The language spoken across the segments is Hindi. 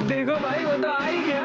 देखो भाई, वो तो आ ही गया।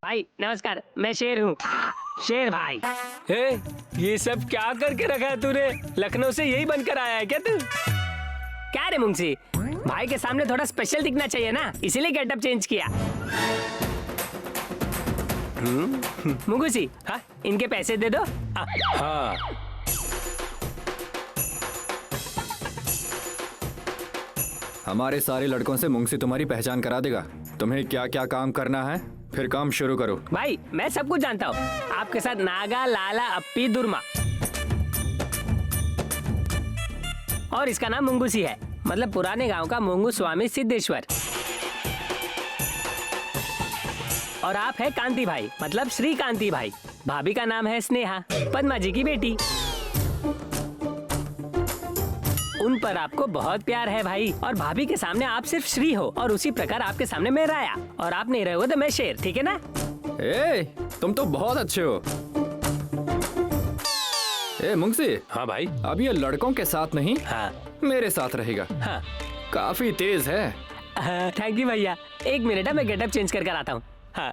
भाई नमस्कार, मैं शेर हूँ, शेर भाई। हे, ये सब क्या करके रखा है तूने? लखनऊ से यही बनकर आया है क्या तू? क्या रे मुंशी, भाई के सामने थोड़ा स्पेशल दिखना चाहिए ना, इसीलिए गेटअप चेंज किया। मुंगूसी, हाँ, इनके पैसे दे दो। हाँ। हमारे सारे लड़कों से मुंशी तुम्हारी पहचान करा देगा। तुम्हें क्या क्या काम करना है, फिर काम शुरू करो। भाई मैं सब कुछ जानता हूँ, आपके साथ नागा, लाला, अप्पी, दुर्मा, और इसका नाम मुंगूसी है, मतलब पुराने गांव का मुंगू स्वामी सिद्धेश्वर। और आप है कांति भाई, मतलब श्री कांति भाई। भाभी का नाम है स्नेहा, पद्मा जी की बेटी। उन पर आपको बहुत प्यार है भाई, और भाभी के सामने आप सिर्फ श्री हो, और उसी प्रकार आपके सामने मैं राया, और आप नहीं रहे हो तो मैं शेर, ठीक है ना? तुम तो बहुत अच्छे हो। मुंशी। हाँ भाई। अब ये लड़कों के साथ नहीं, हाँ, मेरे साथ रहेगा। हाँ, काफी तेज है। थैंक यू भैया। एक मिनट है, मैं गेटअप चेंज कर आता हूँ। हाँ।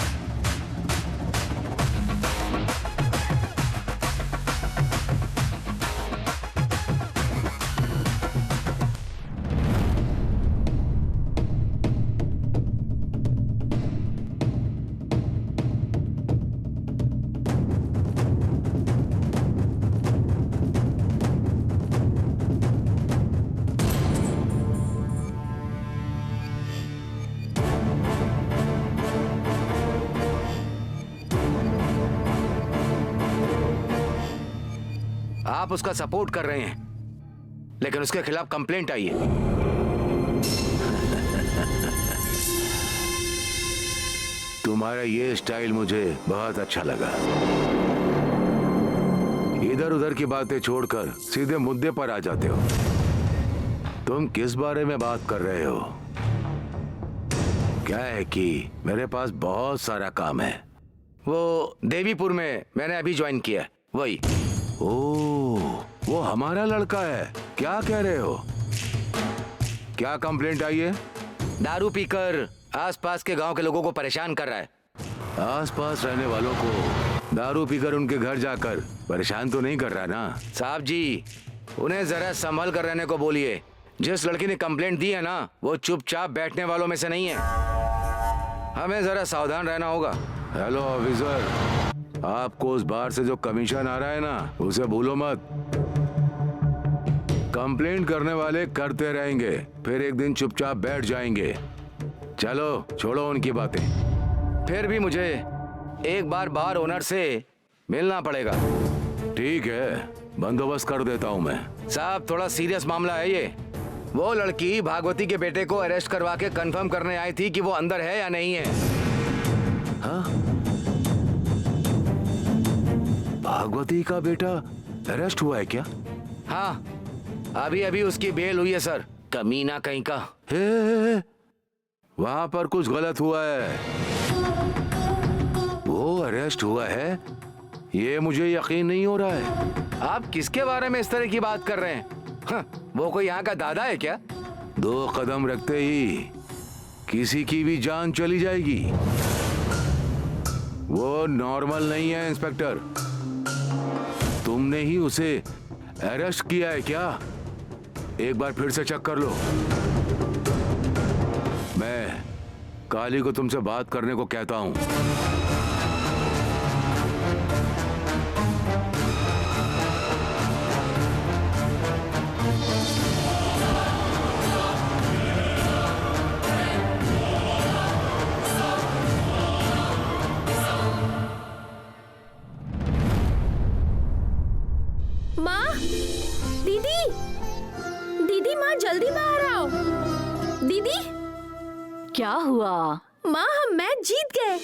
आप उसका सपोर्ट कर रहे हैं, लेकिन उसके खिलाफ कंप्लेंट आई है। तुम्हारा ये स्टाइल मुझे बहुत अच्छा लगा। इधर उधर की बातें छोड़कर सीधे मुद्दे पर आ जाते हो। तुम किस बारे में बात कर रहे हो? क्या है कि मेरे पास बहुत सारा काम है। वो देवीपुर में मैंने अभी ज्वाइन किया, वही। ओह, वो हमारा लड़का है। क्या कह रहे हो? क्या कंप्लेंट आई है? दारू पीकर आसपास के गांव के लोगों को परेशान कर रहा है। आसपास रहने वालों को दारू पीकर उनके घर जाकर परेशान तो नहीं कर रहा ना? साहब जी, उन्हें जरा संभल कर रहने को बोलिए। जिस लड़की ने कंप्लेंट दी है ना, वो चुपचाप बैठने वालों में से नहीं है। हमें जरा सावधान रहना होगा। हेलो ऑफिसर, आपको उस बार से जो कमीशन आ रहा है ना, उसे भूलो मत। कंप्लेंट करने वाले करते रहेंगे, फिर एक दिन चुपचाप बैठ जाएंगे। चलो छोड़ो उनकी बातें। फिर भी मुझे एक बार बार ओनर से मिलना पड़ेगा। ठीक है, बंदोबस्त कर देता हूँ मैं। साहब, थोड़ा सीरियस मामला है ये। वो लड़की भागवती के बेटे को अरेस्ट करवा के कंफर्म करने आई थी कि वो अंदर है या नहीं है। हाँ? भागवती का बेटा अरेस्ट हुआ है क्या? हाँ, अभी अभी उसकी बेल हुई है सर। कमीना कहीं का। वहां पर कुछ गलत हुआ है। वो अरेस्ट हुआ है, ये मुझे यकीन नहीं हो रहा है। आप किसके बारे में इस तरह की बात कर रहे हैं? हाँ, वो कोई यहाँ का दादा है क्या? 2 कदम रखते ही किसी की भी जान चली जाएगी। वो नॉर्मल नहीं है इंस्पेक्टर। तुमने ही उसे अरेस्ट किया है क्या? एक बार फिर से चेक कर लो। काली को तुमसे बात करने को कहता हूँ। माँ, दीदी, दीदी माँ जल्दी बाहर आओ। दीदी, क्या हुआ? माँ हम मैच जीत गए।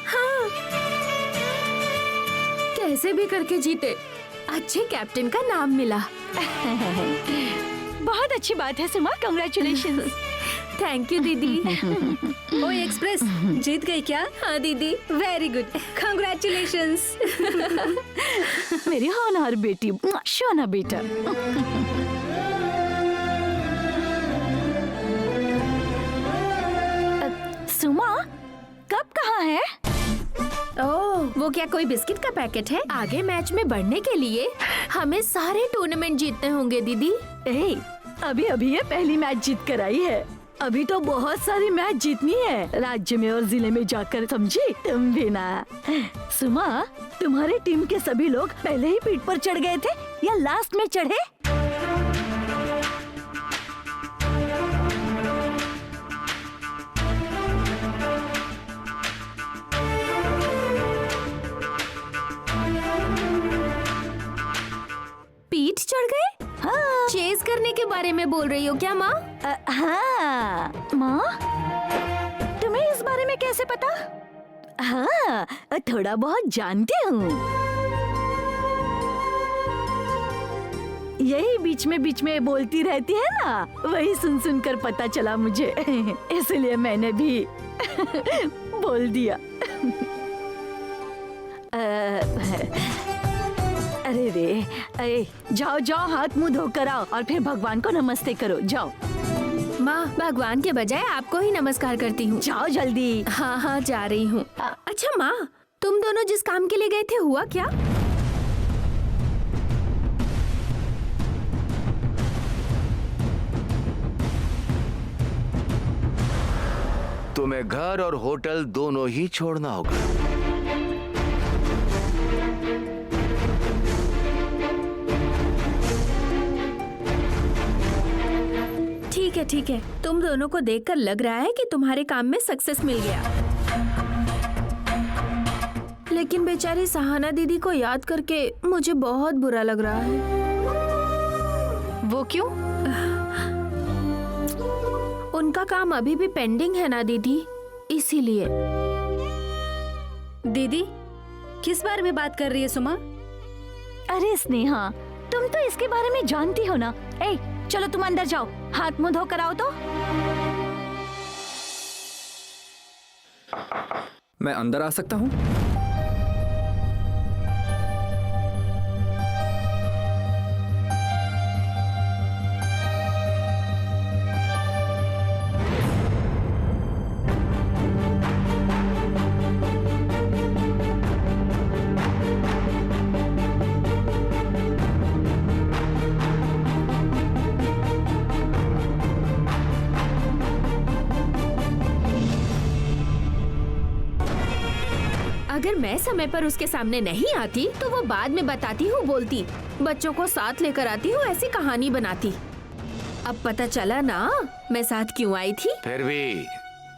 हाँ, कैसे भी करके जीते। अच्छे कैप्टन का नाम मिला। बहुत अच्छी बात है सुमा, कांग्रेचुलेशन। थैंक यू दीदी। ओ एक्सप्रेस जीत गई क्या? हाँ दीदी, वेरी गुड, कांग्रेचुलेशंस। मेरी होनहार बेटी, शोना बेटा। सुमा, कब कहाँ है? ओह, वो क्या कोई बिस्किट का पैकेट है? आगे मैच में बढ़ने के लिए हमें सारे टूर्नामेंट जीतने होंगे दीदी। ए, अभी अभी ये पहली मैच जीत कर आई है। अभी तो बहुत सारी मैच जीतनी है राज्य में और जिले में जाकर, समझी? तुम भी ना। सुमा, तुम्हारी टीम के सभी लोग पहले ही पीठ पर चढ़ गए थे या लास्ट में चढ़े? पीठ चढ़ गए? हाँ। चेज करने के बारे में बोल रही हो क्या माँ? हाँ माँ, तुम्हें इस बारे में कैसे पता? हाँ, थोड़ा बहुत जानती हूँ। यही बीच में बोलती रहती है ना, वही सुन कर पता चला मुझे। इसलिए मैंने भी बोल दिया। अरे रे, जाओ जाओ, हाथ मुंह धोकर आओ और फिर भगवान को नमस्ते करो। जाओ। माँ, भगवान के बजाय आपको ही नमस्कार करती हूँ। जाओ जल्दी। हाँ हाँ जा रही हूँ। अच्छा माँ, तुम दोनों जिस काम के लिए गए थे हुआ क्या? तुम्हें घर और होटल दोनों ही छोड़ना होगा। ठीक है, तुम दोनों को देखकर लग रहा है कि तुम्हारे काम में सक्सेस मिल गया। लेकिन बेचारी सहाना दीदी को याद करके मुझे बहुत बुरा लग रहा है। वो क्यों? उनका काम अभी भी पेंडिंग है ना दीदी, इसीलिए। दीदी, किस बारे में बात कर रही है सुमा? अरे स्नेहा, तुम तो इसके बारे में जानती हो ना। ए, चलो तुम अंदर जाओ, हाथ मुंह धोकर आओ तो। मैं अंदर आ सकता हूँ? अगर मैं समय पर उसके सामने नहीं आती तो वो बाद में बताती हूँ, बोलती बच्चों को साथ लेकर आती हूँ, ऐसी कहानी बनाती। अब पता चला ना मैं साथ क्यों आई थी। फिर भी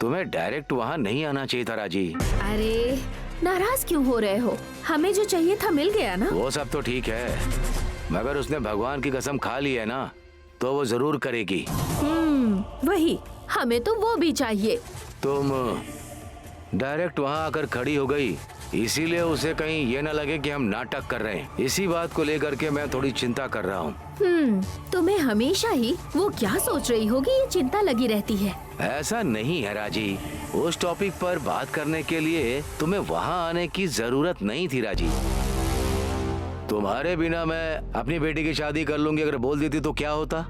तुम्हें डायरेक्ट वहाँ नहीं आना चाहिए था राजी। अरे नाराज क्यों हो रहे हो? हमें जो चाहिए था मिल गया ना। वो सब तो ठीक है, मगर उसने भगवान की कसम खा ली है ना, तो वो जरूर करेगी। वही, हमें तो वो भी चाहिए। तुम डायरेक्ट वहाँ आकर खड़ी हो गई, इसीलिए उसे कहीं ये ना लगे कि हम नाटक कर रहे हैं। इसी बात को लेकर के मैं थोड़ी चिंता कर रहा हूँ। तुम्हें हमेशा ही वो क्या सोच रही होगी ये चिंता लगी रहती है। ऐसा नहीं है राजी, उस टॉपिक पर बात करने के लिए तुम्हें वहाँ आने की जरूरत नहीं थी राजी। तुम्हारे बिना मैं अपनी बेटी की शादी कर लूंगी अगर बोल देती तो क्या होता?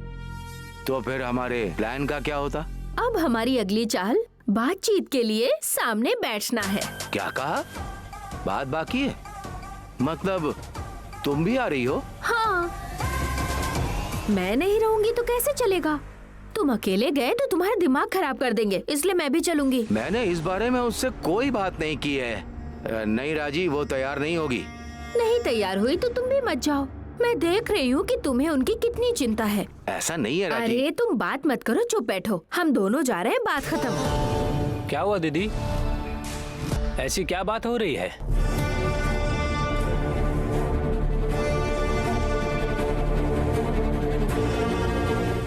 तो फिर हमारे प्लान का क्या होता? अब हमारी अगली चाल बातचीत के लिए सामने बैठना है। क्या कहा? बात बाकी है? मतलब तुम भी आ रही हो? हाँ, मैं नहीं रहूंगी तो कैसे चलेगा? तुम अकेले गए तो तुम्हारा दिमाग खराब कर देंगे, इसलिए मैं भी चलूंगी। मैंने इस बारे में उससे कोई बात नहीं की है। नहीं राजी, वो तैयार नहीं होगी। नहीं तैयार हुई तो तुम भी मत जाओ। मैं देख रही हूँ कि तुम्हें उनकी कितनी चिंता है। ऐसा नहीं है राजी। अरे तुम बात मत करो, चुप बैठो। हम दोनों जा रहे हैं, बात खत्म। क्या हुआ दीदी, ऐसी क्या बात हो रही है?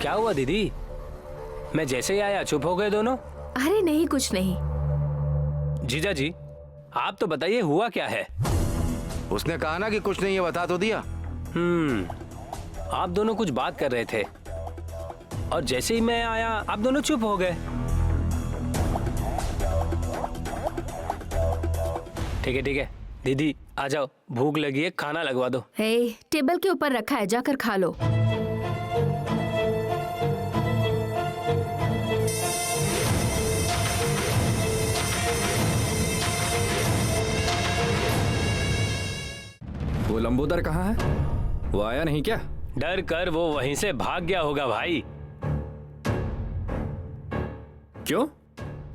क्या हुआ दीदी, मैं जैसे ही आया चुप हो गए दोनों? अरे नहीं, कुछ नहीं। जीजा जी आप तो बताइए हुआ क्या है? उसने कहा ना कि कुछ नहीं है, बता तो दिया। आप दोनों कुछ बात कर रहे थे और जैसे ही मैं आया आप दोनों चुप हो गए। ठीक है दीदी आ जाओ, भूख लगी है, खाना लगवा दो। हे, टेबल के ऊपर रखा है, जाकर खा लो। वो लंबोदर कहाँ है? वो आया नहीं क्या? डर कर वो वहीं से भाग गया होगा भाई। क्यों?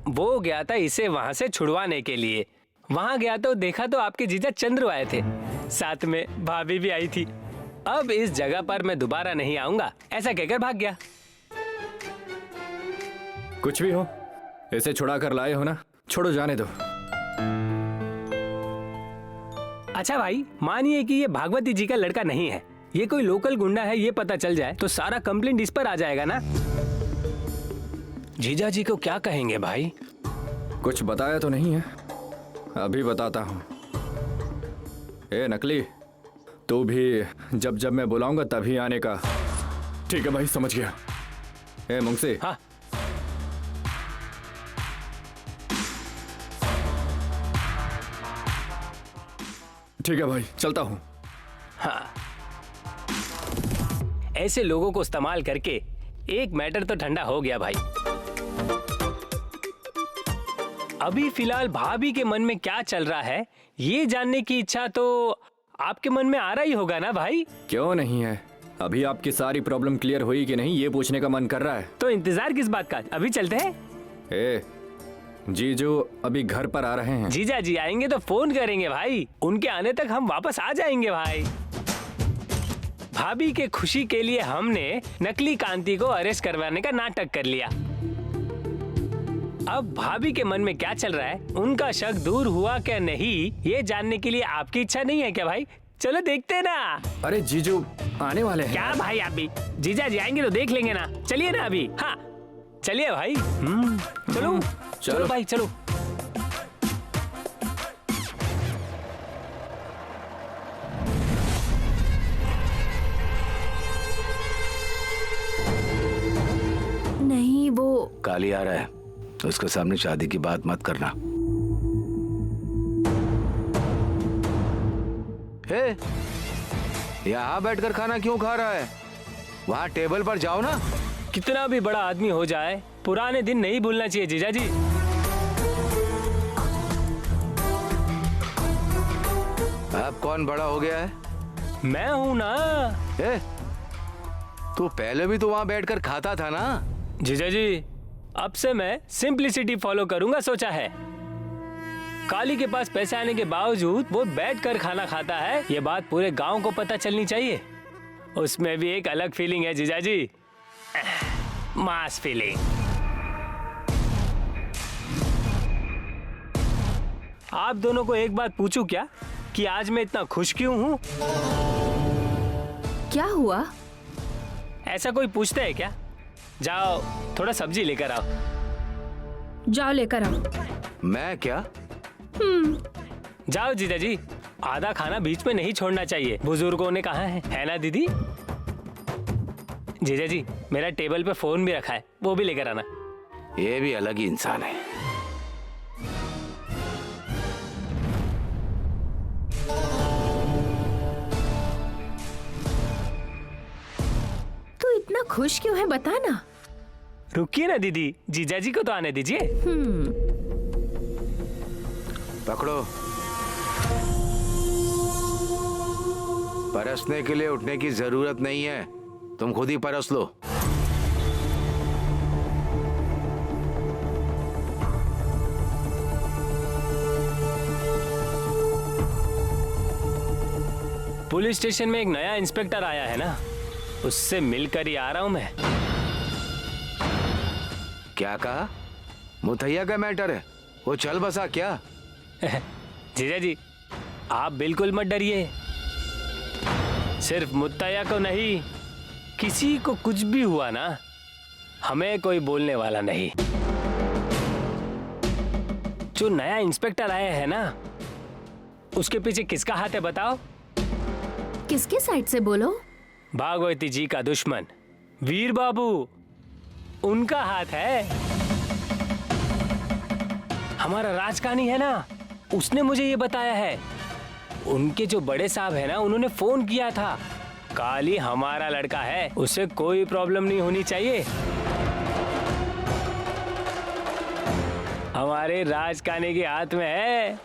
वो गया था इसे वहां से छुड़वाने के लिए। वहां गया तो देखा तो आपके जीजा चंद्र आए थे, साथ में भाभी भी आई थी। अब इस जगह पर मैं दोबारा नहीं आऊंगा ऐसा कहकर भाग गया। कुछ भी हो, इसे छुड़ा कर लाए हो ना, छोड़ो, जाने दो। अच्छा भाई, मानिए कि ये भागवती जी का लड़का नहीं है, ये कोई लोकल गुंडा है, ये पता चल जाए तो सारा कंप्लेंट इस पर आ जाएगा ना। जीजा जी को क्या कहेंगे भाई? कुछ बताया तो नहीं है, अभी बताता हूँ। ए नकली, तू भी जब जब मैं बुलाऊंगा तभी आने का। ठीक है भाई, समझ गया। ए मुंगसी, हाँ ठीक है भाई, चलता हूँ। हाँ, ऐसे लोगों को इस्तेमाल करके एक मैटर तो ठंडा हो गया भाई। अभी फिलहाल भाभी के मन में क्या चल रहा है ये जानने की इच्छा तो आपके मन में आ रहा ही होगा ना भाई? क्यों नहीं है? अभी आपकी सारी प्रॉब्लम क्लियर हुई कि नहीं, ये पूछने का मन कर रहा है। तो इंतजार किस बात का, अभी चलते हैं। ए जीजू अभी घर पर आ रहे हैं। जीजा जी आएंगे तो फोन करेंगे भाई, उनके आने तक हम वापस आ जाएंगे भाई। भाभी के खुशी के लिए हमने नकली कांति को अरेस्ट करवाने का नाटक कर लिया। अब भाभी के मन में क्या चल रहा है, उनका शक दूर हुआ क्या नहीं, ये जानने के लिए आपकी इच्छा नहीं है क्या भाई? चलो देखते हैं ना। अरे जीजू आने वाले हैं। क्या भाई, आप भी जीजा जी आएंगे तो देख लेंगे ना। चलिए ना अभी। हाँ चलिए भाई। चलो चलो भाई चलो। नहीं, वो काली आ रहा है, उसके सामने शादी की बात मत करना। हे, यहाँ बैठकर खाना क्यों खा रहा है? वहाँ टेबल पर जाओ ना। कितना भी बड़ा आदमी हो जाए पुराने दिन नहीं भूलना चाहिए जीजा जी। अब कौन बड़ा हो गया है? मैं हूं ना। ए, तू पहले भी तो वहाँ बैठकर खाता था ना। जीजा जी अब से मैं सिंपलिसिटी फॉलो करूंगा सोचा है। काली के पास पैसे आने के बावजूद वो बैठकर खाना खाता है, ये बात पूरे गांव को पता चलनी चाहिए। उसमें भी एक अलग फीलिंग है जीजा जी, मास फीलिंग। आप दोनों को एक बात पूछूं क्या कि आज मैं इतना खुश क्यों हूं? क्या हुआ? ऐसा कोई पूछता है क्या? जाओ थोड़ा सब्जी लेकर आओ। जाओ लेकर आओ। मैं क्या? जाओ जीजा जी, आधा खाना बीच में नहीं छोड़ना चाहिए, बुजुर्गों ने कहा है ना दीदी? जीजा जी मेरा टेबल पे फोन भी रखा है, वो भी लेकर आना। ये भी अलग ही इंसान है। तू इतना खुश क्यों है, बता ना। रुकिए ना दीदी, जीजा जी को तो आने दीजिए। पकड़ो। परसने के लिए उठने की जरूरत नहीं है, तुम खुद ही परस लो। पुलिस स्टेशन में एक नया इंस्पेक्टर आया है ना, उससे मिलकर ही आ रहा हूं मैं। क्या कहा? मुथैया का मैटर है, वो चल बसा क्या? जीजा जी आप बिल्कुल मत डरिए, सिर्फ मुत्तैया को नहीं, किसी को कुछ भी हुआ ना, हमें कोई बोलने वाला नहीं। जो नया इंस्पेक्टर आया है ना, उसके पीछे किसका हाथ है बताओ? किसके साइड से बोलो? भागवती जी का दुश्मन वीर बाबू, उनका हाथ है। हमारा राजकानी है ना, उसने मुझे ये बताया है। उनके जो बड़े साहब है ना, उन्होंने फोन किया था, काली हमारा लड़का है, उसे कोई प्रॉब्लम नहीं होनी चाहिए। हमारे राजकानी के हाथ में है।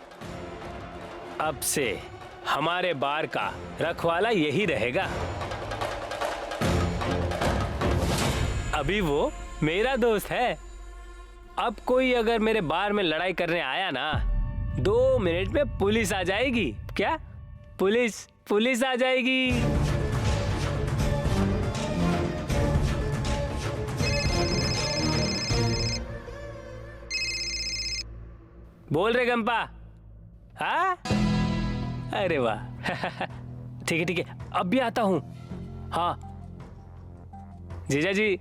अब से हमारे बार का रखवाला यही रहेगा। अभी वो मेरा दोस्त है। अब कोई अगर मेरे बार में लड़ाई करने आया ना, 2 मिनट में पुलिस आ जाएगी। क्या? पुलिस आ जाएगी। बोल रहे गंपा? हाँ, अरे वाह। ठीक है, अब भी आता हूं। हाँ जीजा जी,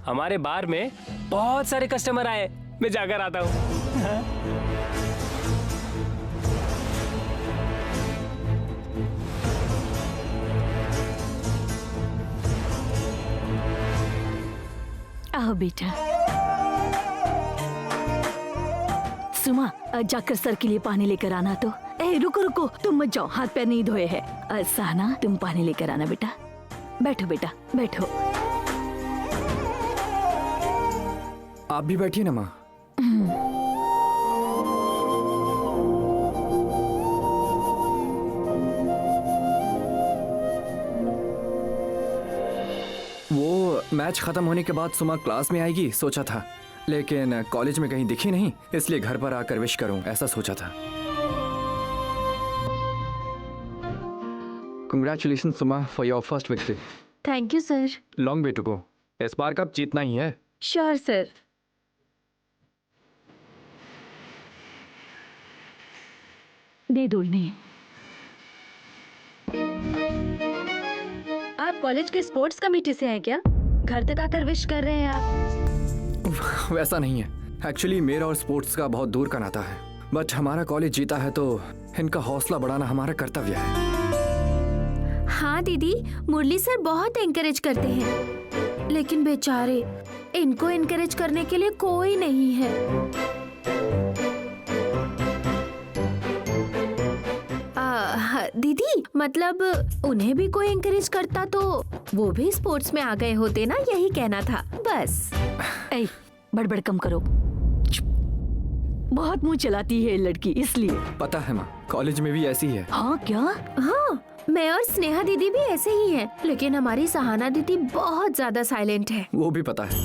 हमारे बार में बहुत सारे कस्टमर आए, मैं जाकर आता हूं। हाँ? आओ बेटा। सुमा, जाकर सर के लिए पानी लेकर आना। तो रुको, तुम मत जाओ, हाथ पैर नहीं धोए हैं। सहना, तुम पानी लेकर आना बेटा। बैठो बेटा, बैठो। आप भी बैठिए ना माँ। वो मैच खत्म होने के बाद सुमा क्लास में आएगी सोचा था, लेकिन कॉलेज में कहीं दिखी नहीं, इसलिए घर पर आकर विश करूं ऐसा सोचा था। Congratulations सुमा for your first victory. Thank you sir. Long way to go. इस बार कप जीतना ही है। Sure sir. दे दो इन्हें। आप कॉलेज के स्पोर्ट्स कमेटी से हैं क्या? घर तक आकर विश कर रहे हैं आप। वैसा नहीं है, एक्चुअली मेरा और स्पोर्ट्स का बहुत दूर का नाता है, बट हमारा कॉलेज जीता है तो इनका हौसला बढ़ाना हमारा कर्तव्य है। हाँ दीदी, मुरली सर बहुत एनकरेज करते हैं, लेकिन बेचारे, इनको एनकरेज करने के लिए कोई नहीं है। दीदी, मतलब उन्हें भी कोई एनकरेज करता तो वो भी स्पोर्ट्स में आ गए होते ना, यही कहना था बस। बड़बड़ कम करो, बहुत मुंह चलाती है लड़की, इसलिए। पता है माँ, कॉलेज में भी ऐसी है। हाँ क्या? हाँ, मैं और स्नेहा दीदी भी ऐसे ही हैं, लेकिन हमारी सहाना दीदी बहुत ज्यादा साइलेंट है। वो भी पता है।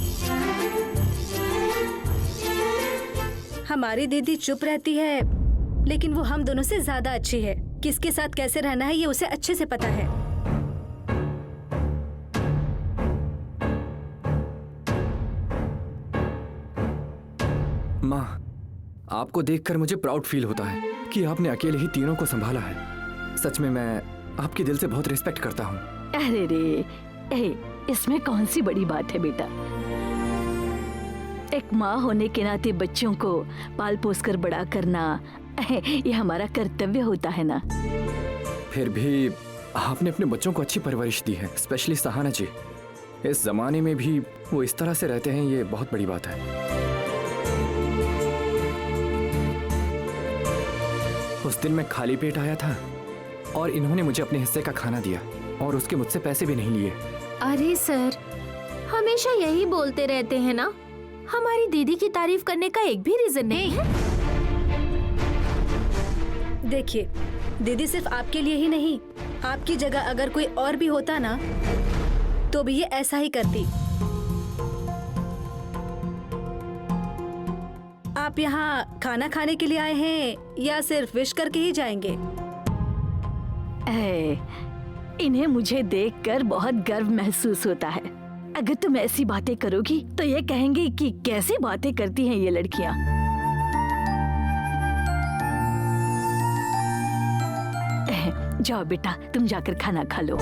हमारी दीदी चुप रहती है, लेकिन वो हम दोनों से ज्यादा अच्छी है। किसके साथ कैसे रहना है ये उसे अच्छे से पता है। माँ, आपको देखकर मुझे प्राउड फील होता है कि आपने अकेले ही तीनों को संभाला है। सच में मैं आपके दिल से बहुत रिस्पेक्ट करता हूँ। अरे रे, इसमें कौन सी बड़ी बात है बेटा। एक माँ होने के नाते बच्चों को पाल पोस कर बड़ा करना, ये हमारा कर्तव्य होता है ना। फिर भी आपने अपने बच्चों को अच्छी परवरिश दी है, स्पेशली सहाना जी। इस जमाने में भी वो इस तरह से रहते हैं, ये बहुत बड़ी बात है। उस दिन मैं खाली पेट आया था और इन्होंने मुझे अपने हिस्से का खाना दिया और उसके मुझसे पैसे भी नहीं लिए। अरे सर, हमेशा यही बोलते रहते हैं ना, हमारी दीदी की तारीफ करने का एक भी रीजन नहीं है। देखिए, दीदी सिर्फ आपके लिए ही नहीं, आपकी जगह अगर कोई और भी होता ना, तो भी ये ऐसा ही करती। आप यहाँ खाना खाने के लिए आए हैं या सिर्फ विश करके ही जाएंगे? इन्हें मुझे देखकर बहुत गर्व महसूस होता है। अगर तुम ऐसी बातें करोगी तो ये कहेंगे कि कैसी बातें करती हैं ये लड़कियां। जाओ बेटा, तुम जाकर खाना खा लो।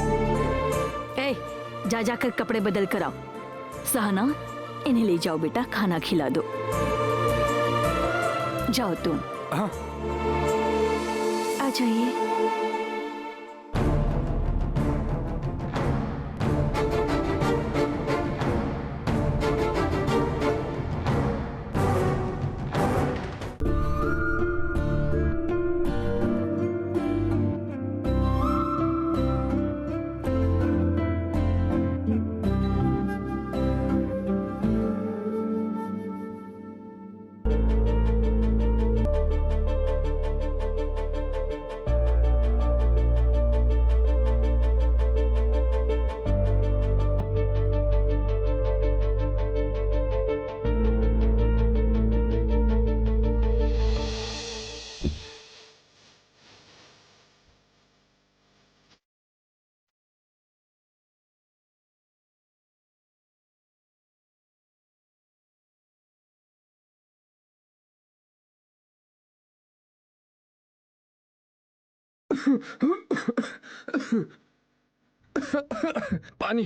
जाकर कपड़े बदल कर आओ। सहना, इन्हें ले जाओ बेटा, खाना खिला दो। जाओ तुम। हाँ। आ जाइए। पानी।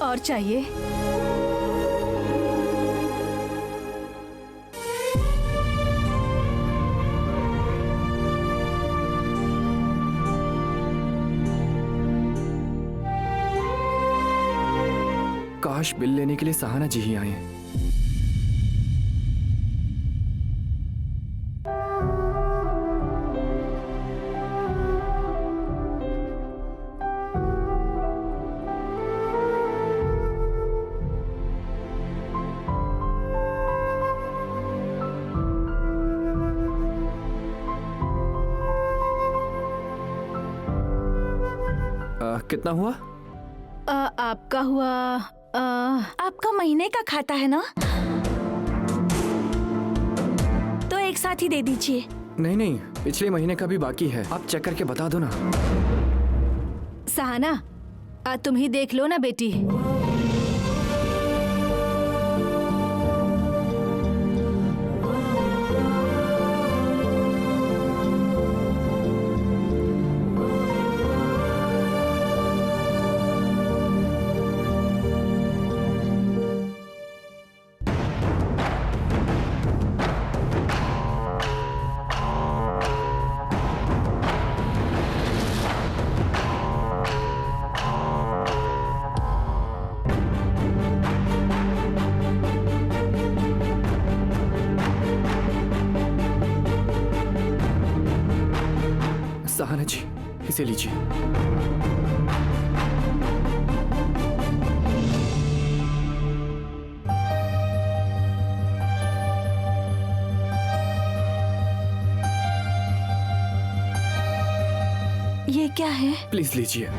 और चाहिए? काश बिल लेने के लिए सहाना जी ही आए हैं। कितना हुआ? आपका हुआ आपका महीने का खाता है ना, तो एक साथ ही दे दीजिए। नहीं नहीं, पिछले महीने का भी बाकी है, आप चेक करके बता दो ना। सहाना, तुम ही देख लो ना बेटी। सहाना जी, इसे लीजिए। ये क्या है? प्लीज लीजिए।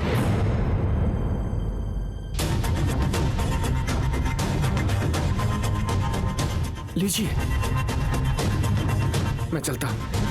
लीजिए, मैं चलता हूँ।